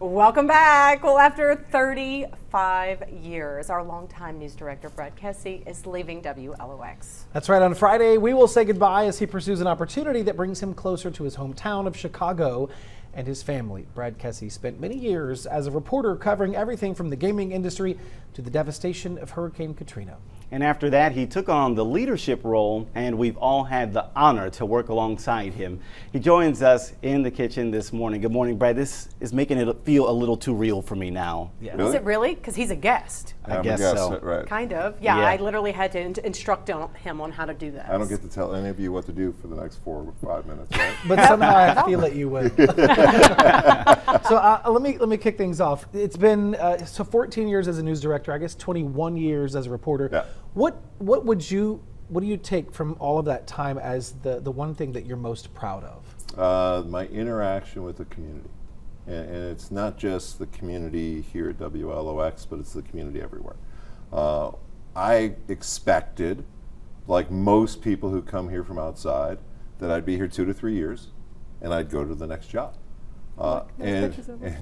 Welcome back. Well, after 35 years, our longtime news director, Brad Kessie, is leaving WLOX. That's right. On Friday, we will say goodbye as he pursues an opportunity that brings him closer to his hometown of Chicago and his family. Brad Kessie spent many years as a reporter covering everything from the gaming industry to the devastation of Hurricane Katrina. And after that, he took on the leadership role, and we've all had the honor to work alongside him. He joins us in the kitchen this morning. Good morning, Brad. This is making it feel a little too real for me now. Yeah. Really? Is it really? Because he's a guest. I guess so. Right. Kind of. Yeah, I literally had to instruct him on how to do that. I don't get to tell any of you what to do for the next 4 or 5 minutes, right? But somehow I feel that you would. So let me kick things off. It's been 14 years as a news director. I guess 21 years as a reporter. Yeah. What do you take from all of that time as the one thing that you're most proud of? My interaction with the community. And it's not just the community here at WLOX, but it's the community everywhere. I expected, like most people who come here from outside, that I'd be here 2 to 3 years and I'd go to the next job. And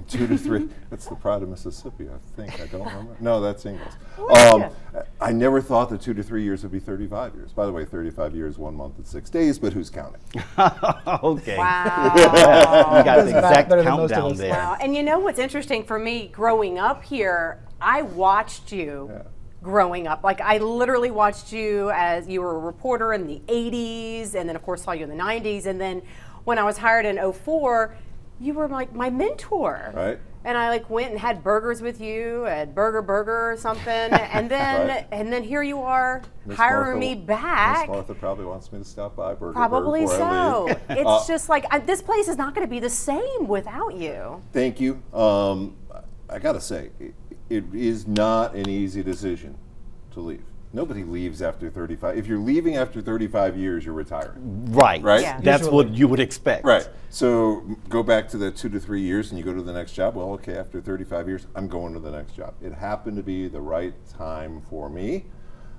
2 to 3, that's the Pride of Mississippi, I think. I don't remember. No, that's Ingalls. I never thought that 2 to 3 years would be 35 years. By the way, 35 years, 1 month and 6 days, but who's counting? Okay. Wow. You got the exact countdown there. Wow. And you know what's interesting for me growing up here, I watched you growing up. Like, I literally watched you as you were a reporter in the 80s, and then of course saw you in the 90s, and then when I was hired in 04, you were like my mentor. Right. And I went and had burgers with you at Burger or something, and then Right. and then here you are hiring me back. Miss Martha probably wants me to stop by Burger Probably before I so. leave. It's just like this place is not going to be the same without you. Thank you. I gotta say, it is not an easy decision to leave. Nobody leaves after 35. If you're leaving after 35 years, you're retiring. Right. Right? Yeah. That's what you would expect. Right. So go back to the 2 to 3 years and you go to the next job. Well, okay, after 35 years, I'm going to the next job. It happened to be the right time for me,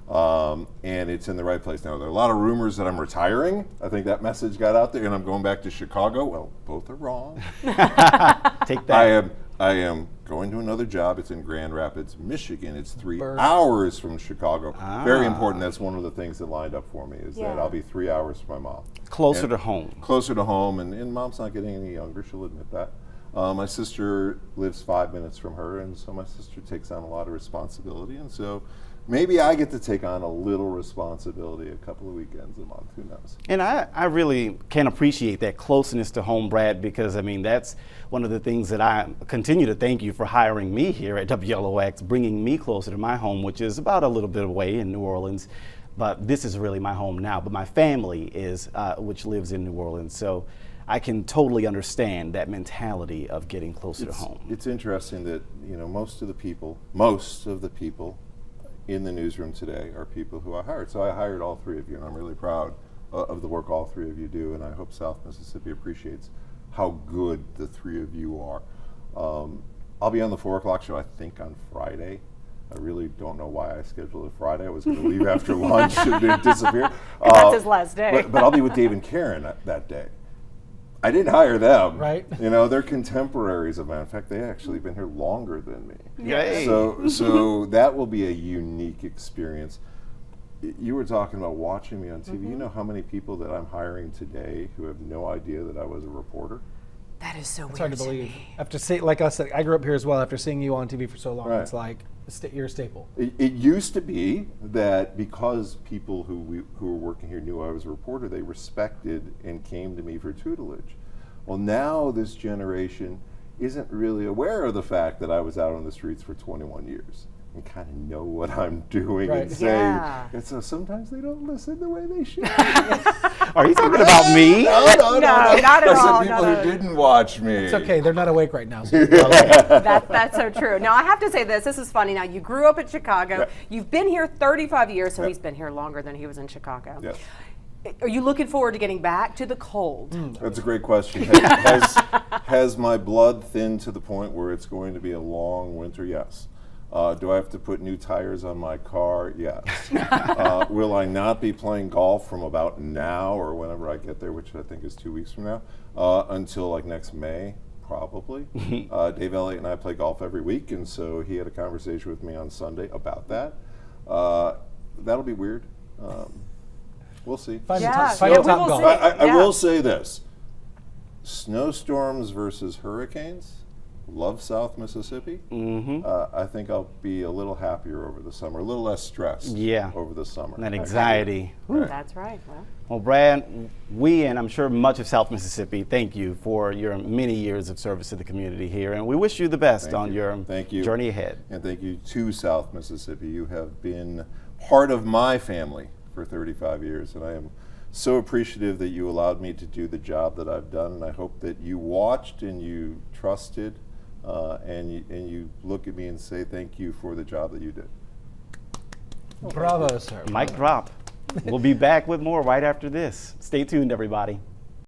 and it's in the right place. Now, there are a lot of rumors that I'm retiring. I think that message got out there, and I'm going back to Chicago. Well, both are wrong. Take that. I am going to another job. It's in Grand Rapids, Michigan. It's 3 hours from Chicago. Very important. That's one of the things that lined up for me is that I'll be 3 hours from my mom. Closer to home. Closer to home, and mom's not getting any younger. She'll admit that. My sister lives 5 minutes from her, and so my sister takes on a lot of responsibility, and so maybe I get to take on a little responsibility a couple of weekends a month, who knows? And I really can appreciate that closeness to home, Brad, because I mean, that's one of the things that I continue to thank you for hiring me here at WLOX, bringing me closer to my home, which is about a little bit away in New Orleans. But this is really my home now. But my family is, which lives in New Orleans. So I can totally understand that mentality of getting closer to home. It's interesting that, you know, most of the people in the newsroom today are people who I hired. So I hired all 3 of you, and I'm really proud of the work all 3 of you do, and I hope South Mississippi appreciates how good the 3 of you are. I'll be on the 4 o'clock show, I think, on Friday. I really don't know why I scheduled it Friday. I was going to leave after lunch and it disappeared. That's his last day. But I'll be with Dave and Karen that day. I didn't hire them. Right. You know, they're contemporaries of mine. In fact, they actually been here longer than me. Yay. So that will be a unique experience. You were talking about watching me on TV. You know how many people that I'm hiring today who have no idea that I was a reporter? That is so weird. It's hard to believe. After like us, I grew up here as well. After seeing you on TV for so long, Right. it's like you're a staple. It used to be that because people who were working here knew I was a reporter, they respected and came to me for tutelage. Well, now this generation isn't really aware of the fact that I was out on the streets for 21 years and kind of know what I'm doing and saying. Yeah. And so sometimes they don't listen the way they should. Are you talking about me? No, not at I said all. people who didn't watch me. It's okay. They're not awake right now. So That's so true. Now, I have to say this. This is funny. Now, you grew up in Chicago. Yeah. You've been here 35 years, so Yeah. he's been here longer than he was in Chicago. Yes. Are you looking forward to getting back to the cold? That's a great question. Has my blood thinned to the point where it's going to be a long winter? Yes. Do I have to put new tires on my car? Yes. Will I not be playing golf from about now or whenever I get there, which I think is 2 weeks from now, until like next May? probably. Dave Elliott and I play golf every week, and so he had a conversation with me on Sunday about that. That'll be weird. We'll see. Find Yeah, a find yeah, a we top will golf. see. I Yeah. will say this. Snowstorms versus hurricanes. Love South Mississippi. I think I'll be a little happier over the summer, a little less stressed over the summer. That anxiety. That's right. Well, Brad, we and I'm sure much of South Mississippi thank you for your many years of service to the community here, and we wish you the best on your journey ahead. And thank you to South Mississippi. You have been part of my family for 35 years, and I am so appreciative that you allowed me to do the job that I've done, and I hope that you watched and you trusted and you look at me and say thank you for the job that you did. Bravo, sir. Mic drop. We'll be back with more right after this. Stay tuned, everybody.